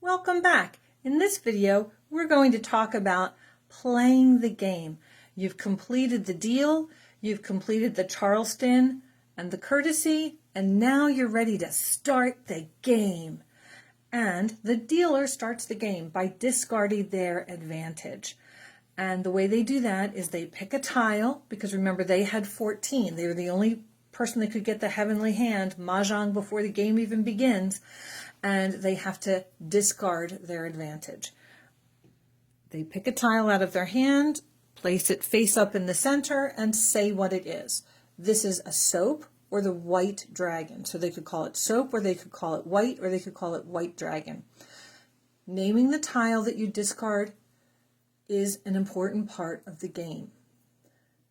Welcome back. In this video, we're going to talk about playing the game. You've completed the deal, you've completed the Charleston and the courtesy, and now you're ready to start the game. And the dealer starts the game by discarding their advantage. And the way they do that is they pick a tile, because remember they had 14. They were the only person that could get the heavenly hand, Mah Jongg, before the game even begins. And they have to discard their advantage. They pick a tile out of their hand, place it face up in the center, and say what it is. This is a soap or the white dragon. So they could call it soap, or they could call it white, or they could call it white dragon. Naming the tile that you discard is an important part of the game.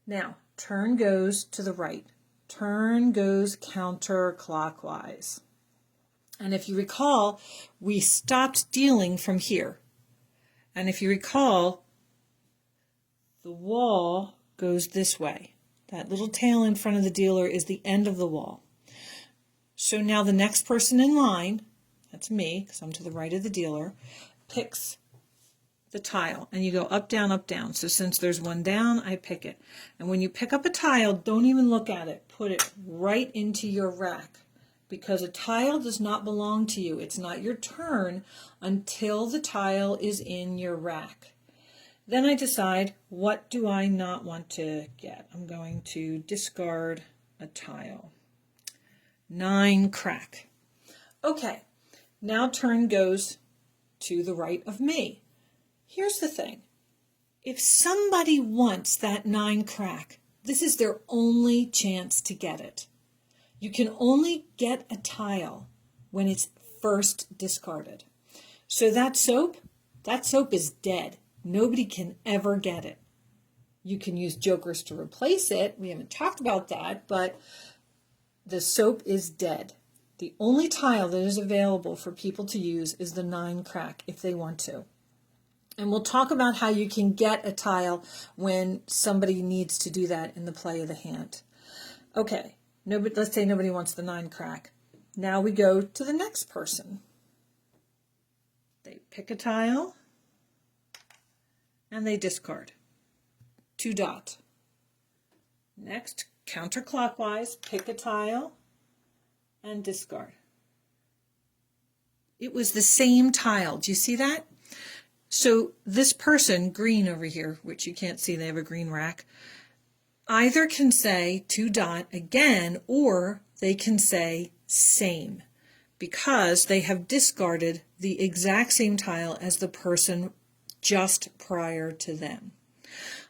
Now, turn goes to the right. Turn goes counterclockwise. And if you recall, we stopped dealing from here. And if you recall, the wall goes this way. That little tail in front of the dealer is the end of the wall. So now the next person in line, that's me, because I'm to the right of the dealer, picks the tile. And you go up, down, up, down. So since there's one down, I pick it. And when you pick up a tile, don't even look at it. Put it right into your rack. Because a tile does not belong to you. It's not your turn until the tile is in your rack. Then I decide, what do I not want to get? I'm going to discard a tile. 9 crack. Okay, now turn goes to the right of me. Here's the thing. If somebody wants that 9 crack, this is their only chance to get it. You can only get a tile when it's first discarded. So that soap is dead. Nobody can ever get it. You can use jokers to replace it. We haven't talked about that, but the soap is dead. The only tile that is available for people to use is the 9 crack if they want to. And we'll talk about how you can get a tile when somebody needs to do that in the play of the hand. Okay. Let's say nobody wants the 9 crack. Now we go to the next person. They pick a tile and they discard. 2 dot. Next, counterclockwise, pick a tile and discard. It was the same tile. Do you see that? So this person, green over here, which you can't see, they have a green rack, either can say 2 dot again, or they can say same, because they have discarded the exact same tile as the person just prior to them.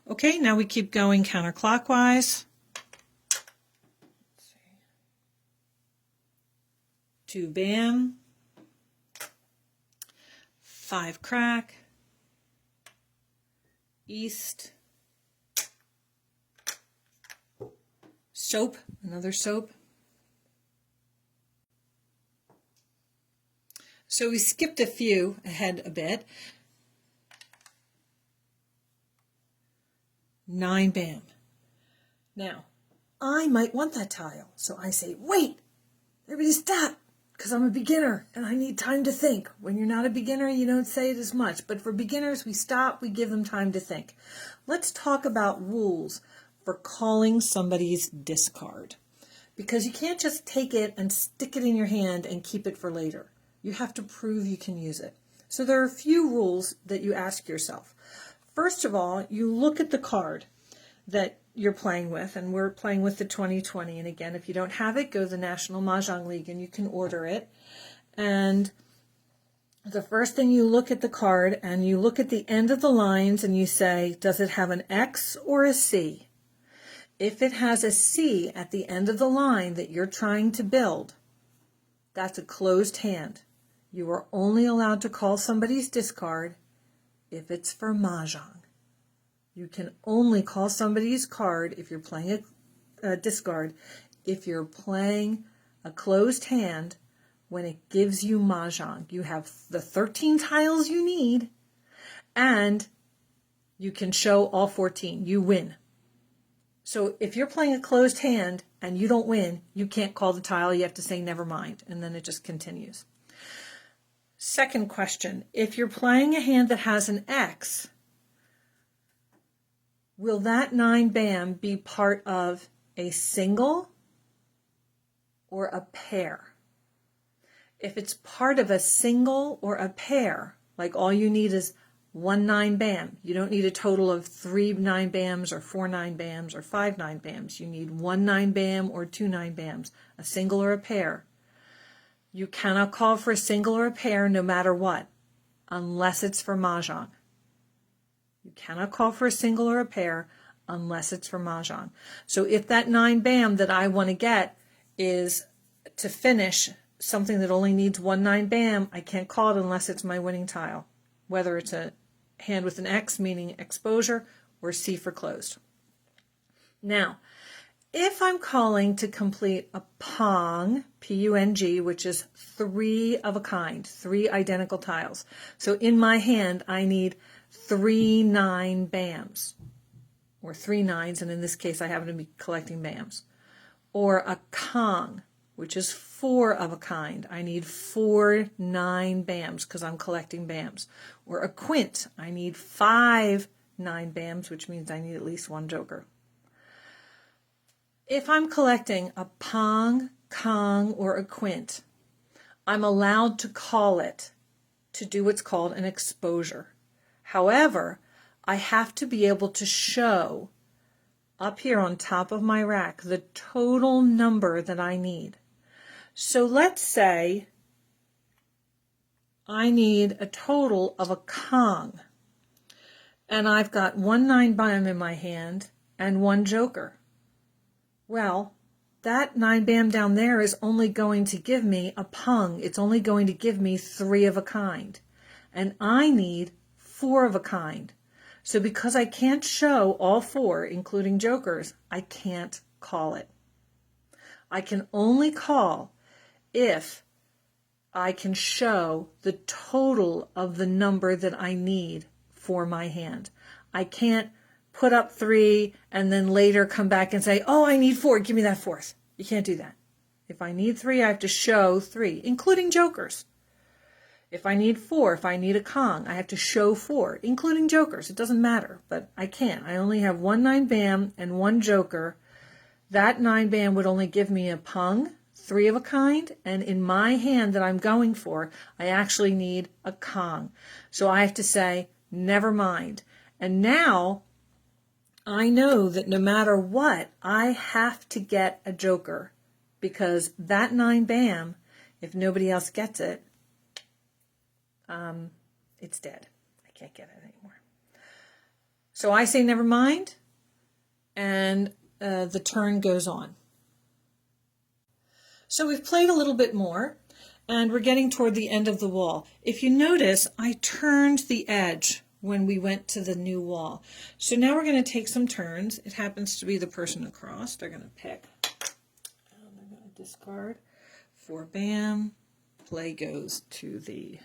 Okay, now we keep going counterclockwise. 2 bam, 5 crack, east, soap, another soap. So we skipped a few ahead a bit. 9 bam. Now, I might want that tile, so I say, wait, everybody stop, because I'm a beginner and I need time to think. When you're not a beginner, you don't say it as much, but for beginners, we stop, we give them time to think. Let's talk about rules for calling somebody's discard, because you can't just take it and stick it in your hand and keep it for later. You have to prove you can use it. So there are a few rules that you ask yourself. First of all, you look at the card that you're playing with, and we're playing with the 2020. And again, if you don't have it, go to the National Mah Jongg League and you can order it. And the first thing, you look at the card and you look at the end of the lines and you say, does it have an X or a C? If it has a C at the end of the line that you're trying to build, that's a closed hand. You are only allowed to call somebody's discard if it's for Mah Jongg. You can only call somebody's card if you're playing a discard if you're playing a closed hand when it gives you Mah Jongg. You have the 13 tiles you need, and you can show all 14. You win. So if you're playing a closed hand and you don't win, you can't call the tile. You have to say never mind, and then it just continues. Second question, if you're playing a hand that has an X, will that 9-bam be part of a single or a pair? If it's part of a single or a pair, like all you need is 1 9-bam. You don't need a total of 3 9-bams or 4 9-bams or 5 9-bams. You need 1 9-bam or 2 9-bams, a single or a pair. You cannot call for a single or a pair no matter what, unless it's for Mah Jongg. You cannot call for a single or a pair unless it's for Mah Jongg. So if that 9-bam that I want to get is to finish something that only needs 1 9-bam, I can't call it unless it's my winning tile, whether it's a hand with an X, meaning exposure, or C for closed. Now, if I'm calling to complete a Pong, P-U-N-G, which is 3 of a kind, 3 identical tiles. So in my hand, I need 3 9-bams, or 3 9s, and in this case, I happen to be collecting bams. Or a Kong, which is 4 of a kind. I need 4 9-bams because I'm collecting bams. Or a quint, I need 5 9-bams, which means I need at least 1 joker. If I'm collecting a Pong, Kong, or a quint, I'm allowed to call it to do what's called an exposure. However, I have to be able to show up here on top of my rack the total number that I need. So let's say I need a total of a Kong, and I've got 1 9-bam in my hand and 1 joker. Well, that 9-bam down there is only going to give me a Pong. It's only going to give me 3 of a kind, and I need 4 of a kind. So because I can't show all 4, including jokers, I can't call it. I can only call if I can show the total of the number that I need for my hand. I can't put up 3 and then later come back and say, oh, I need 4, give me that 4th. You can't do that. If I need 3, I have to show 3, including jokers. If I need 4, if I need a Kong, I have to show 4, including jokers. It doesn't matter, but I can't. I only have 1 9-bam and 1 joker. That 9-bam would only give me a Pong, 3 of a kind, and in my hand that I'm going for, I actually need a Kong. So I have to say, never mind. And now I know that no matter what, I have to get a joker, because that 9-bam, if nobody else gets it, it's dead. I can't get it anymore. So I say never mind, and the turn goes on. So we've played a little bit more, and we're getting toward the end of the wall. If you notice, I turned the edge when we went to the new wall. So now we're going to take some turns. It happens to be the person across. They're going to pick. And they're going to discard 4 bam. Play goes to the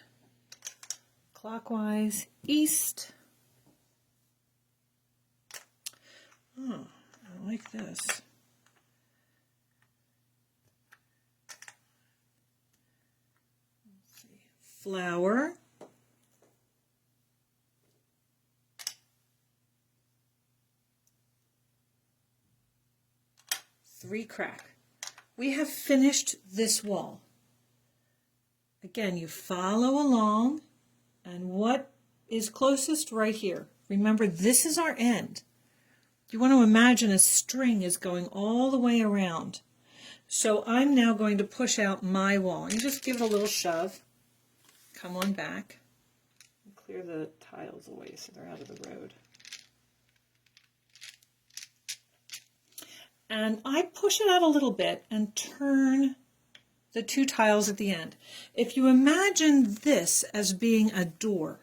clockwise east. Oh, I like this. Let's see. Flower. Three crack. We have finished this wall. Again, you follow along, and what is closest right here? Remember, this is our end. You want to imagine a string is going all the way around. So I'm now going to push out my wall. You just give it a little shove. Come on back. Clear the tiles away so they're out of the road. And I push it out a little bit and turn the 2 tiles at the end. If you imagine this as being a door,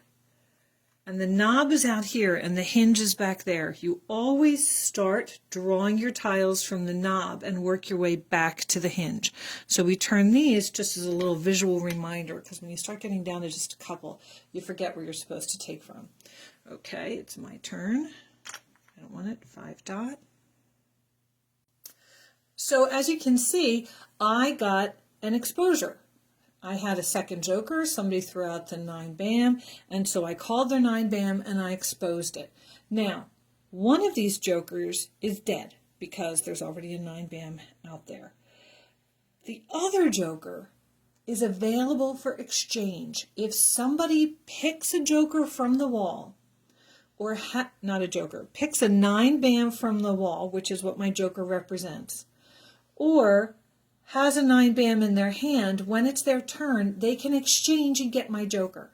and the knob is out here and the hinge is back there, you always start drawing your tiles from the knob and work your way back to the hinge. So we turn these just as a little visual reminder, because when you start getting down to just a couple, you forget where you're supposed to take from. Okay, it's my turn. I don't want it. 5 dot. So as you can see, I got an exposure. I had a second joker, somebody threw out the 9 bam, and so I called their 9 bam and I exposed it. Now, one of these jokers is dead because there's already a 9 bam out there. The other joker is available for exchange. If somebody picks a joker from the wall, or not a joker, picks a 9 bam from the wall, which is what my joker represents, or has a 9 bam in their hand, when it's their turn, they can exchange and get my joker.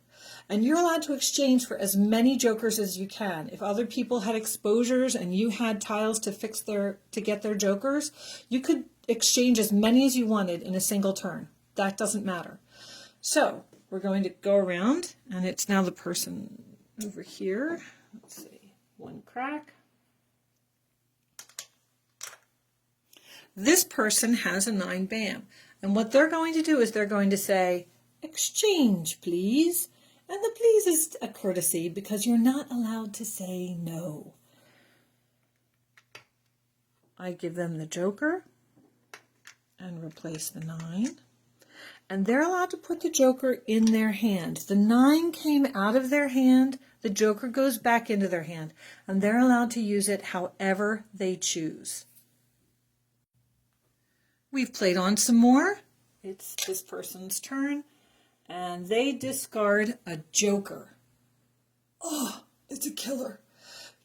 And you're allowed to exchange for as many jokers as you can. If other people had exposures and you had tiles to get their jokers, you could exchange as many as you wanted in a single turn. That doesn't matter. So we're going to go around, and it's now the person over here. Let's see, 1 crack. This person has a 9 bam, and what they're going to do is they're going to say, exchange, please. And the please is a courtesy because you're not allowed to say no. I give them the joker and replace the 9. And they're allowed to put the joker in their hand. The 9 came out of their hand, the joker goes back into their hand, and they're allowed to use it however they choose. We've played on some more. It's this person's turn, and they discard a joker. Oh, it's a killer.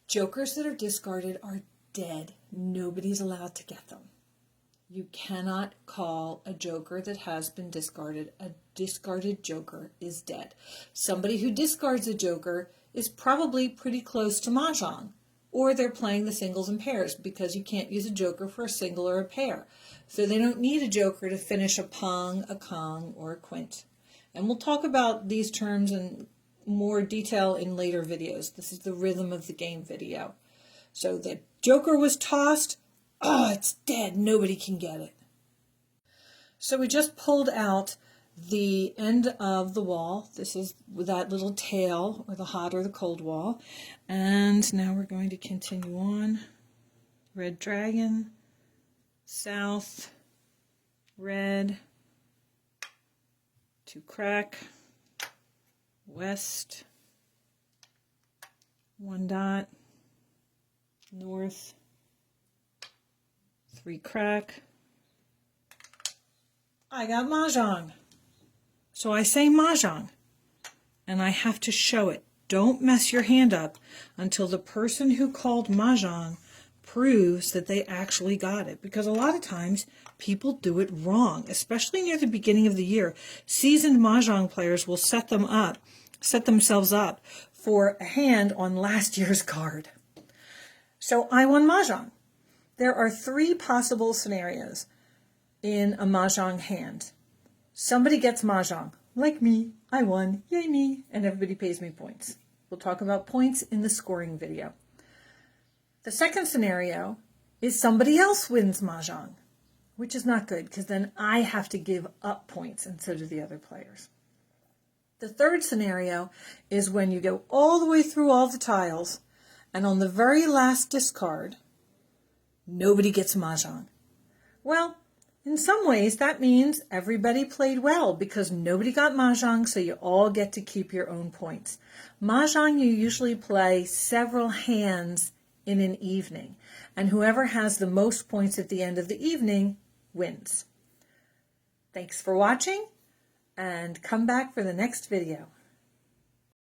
Jokers that are discarded are dead. Nobody's allowed to get them. You cannot call a joker that has been discarded. A discarded joker is dead. Somebody who discards a joker is probably pretty close to Mah Jongg, or they're playing the singles and pairs because you can't use a joker for a single or a pair. So they don't need a joker to finish a pong, a kong, or a quint. And we'll talk about these terms in more detail in later videos. This is the rhythm of the game video. So the joker was tossed. Oh, it's dead. Nobody can get it. So we just pulled out the end of the wall. This is that little tail, or the hot or the cold wall. And now we're going to continue on. Red dragon, south, red, 2 crack, west, 1 dot, north, 3 crack. I got Mah Jongg. So I say Mah Jongg, and I have to show it. Don't mess your hand up until the person who called Mah Jongg proves that they actually got it. Because a lot of times people do it wrong, especially near the beginning of the year. Seasoned Mah Jongg players will set themselves up for a hand on last year's card. So I won Mah Jongg. There are 3 possible scenarios in a Mah Jongg hand. Somebody gets Mah Jongg, like me. I won, yay me, and everybody pays me points. We'll talk about points in the scoring video. The second scenario is somebody else wins Mah Jongg, which is not good because then I have to give up points and so do the other players. The third scenario is when you go all the way through all the tiles, and on the very last discard, nobody gets Mah Jongg. Well, in some ways that means everybody played well because nobody got Mah Jongg, so you all get to keep your own points. Mah Jongg you usually play several hands in an evening, and whoever has the most points at the end of the evening wins. Thanks for watching, and come back for the next video.